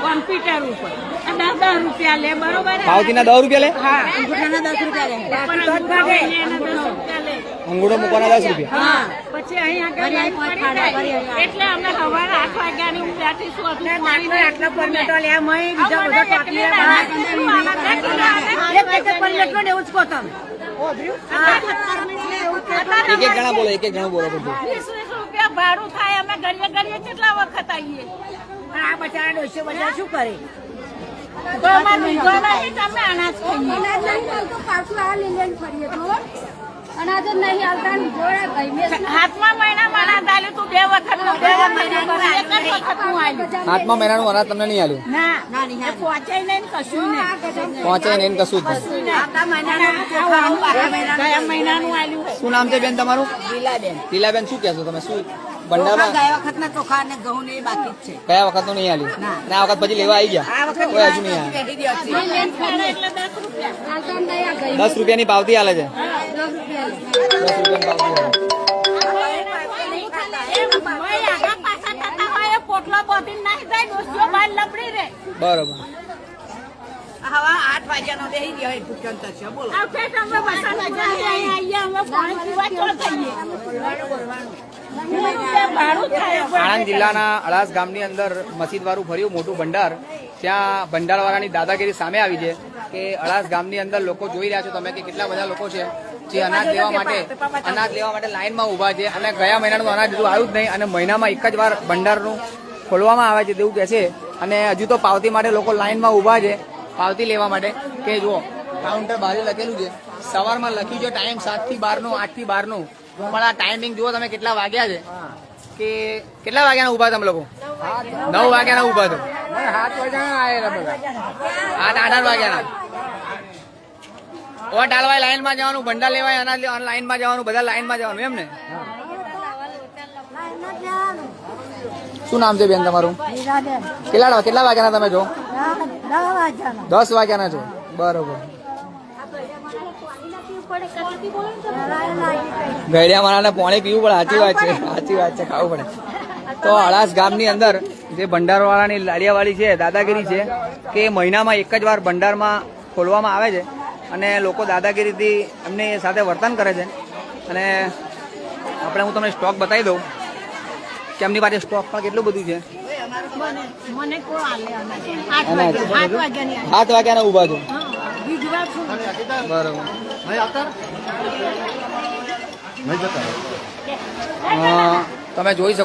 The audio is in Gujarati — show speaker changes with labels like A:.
A: કોમ્પ્યુટર ઉપર 10 રૂપિયા લે, બરોબર?
B: પાવતીના 10 રૂપિયા લે?
A: હા, અંગૂઠાના 10 રૂપિયા લે.
B: અંગૂઠો મૂકવાના 10 રૂપિયા.
A: હા, પછી અહીંયા એટલે અમે સવારે 8 વાગ્યાની હું ત્યાંથી આટલા પરમેટો લે, બીજા બધા ટોકલી એવું જ કહો તમે.
B: એક જણા બોલો, એક જણા બોલો.
A: 20 રૂપિયા ભાડું થાય. અમે ઘડીએ કેટલા વખત આવીએ. આ બચારા ડોસો બધા શું કરે? તો અમારે મીઠો નહીં, તમે અનાજ ખાઈએ. અનાજ નહીં આવતા. હાથમાં મહિનામાં અનાજ આલ્યું તું 2 વખત.
B: 7મા મહિનાનું અનાજ તમને નહીં આલ્યું?
A: ના, પહોંચાય નહીં, કશું નહીં.
B: પહોંચાય નહીં, કશું જ
A: ગયા મહિનાનું આલ્યું.
B: શું નામ છે બેન તમારું?
A: લીલાબેન.
B: લીલાબેન, શું કહેશો તમે? શું ભંડારમાં
A: ગયા વખત ના ચોખા અને ઘઉં ને બાકી જ છે.
B: કયા વખત નું નહીં આલ્યું? અને આ વખત પછી લેવા આવી ગયા? કોઈ હજુ નહીં આવ્યા. 10 રૂપિયાની પાવતી આલે છે. 10 રૂપિયાની પાવતી આલે. બરોબર.
A: હવા 8 વાગ્યાનો બેહી ગયો ભૂખ્યો થશે. બોલો.
B: આણંદ જિલ્લાના અળાસ ગામની અંદર મસ્જિદ વાળું ભર્યું મોટું ભંડાર. ત્યાં ભંડારવાળાની દાદાગીરી સામે આવી છે કે અળાસ ગામની અંદર લોકો જોઈ રહ્યા છો તમે કે કેટલા બધા લોકો છે જે અનાજ લેવા માટે લાઈનમાં ઉભા છે. અને ગયા મહિનાનું અનાજ હજુ આવ્યું જ નહીં અને મહિનામાં એક જ વાર ભંડારનું ખોલવામાં આવે છે તેવું કહે છે. અને હજુ તો પાવતી માટે લોકો લાઈનમાં ઉભા છે પાવતી લેવા માટે. કે જુઓ, કાઉન્ટર બહાર લખેલું છે. સવારમાં લખ્યું છે ટાઈમ 7 થી 12 નું, 8 થી 12 નું. પણ આ ટાઈમિંગ જુઓ તમે કેટલા વાગ્યા છે. કે કેટલા વાગ્યાના ઉભા તમે લોકો? 9 વાગ્યાના ઉભા છો. 7 વાગ્યાના 8 વાગ્યાના. ઓટ હાલવાય, લાઈનમાં જવાનું, ભંડાર લેવાય, અનાજ લેવા લાઈનમાં જવાનું, બધા લાઈનમાં જવાનું, એમ ને? શું નામ છે બેન તમારું? કેટલા વાગ્યાના તમે છો? 10 વાગ્યાના છો. બરોબર. ગળિયા મારાને પાણી પીવું પડે. સાચી વાત છે, ખાવું પડે. તો અળાસ ગામની અંદર જે ભંડારવાળાની લાડિયાવાળી છે, દાદાગીરી છે કે મહિનામાં એક જ વાર ભંડારમાં ખોલવામાં આવે છે અને લોકો દાદાગીરીથી એમની સાથે વર્તન કરે છે. અને હું તમને સ્ટોક બતાવી દઉં કે એમની પાસે સ્ટોક પણ કેટલું બધું છે. 7 વાગ્યાના ઉભા છો. બરોબર. તમે જોઈ શકો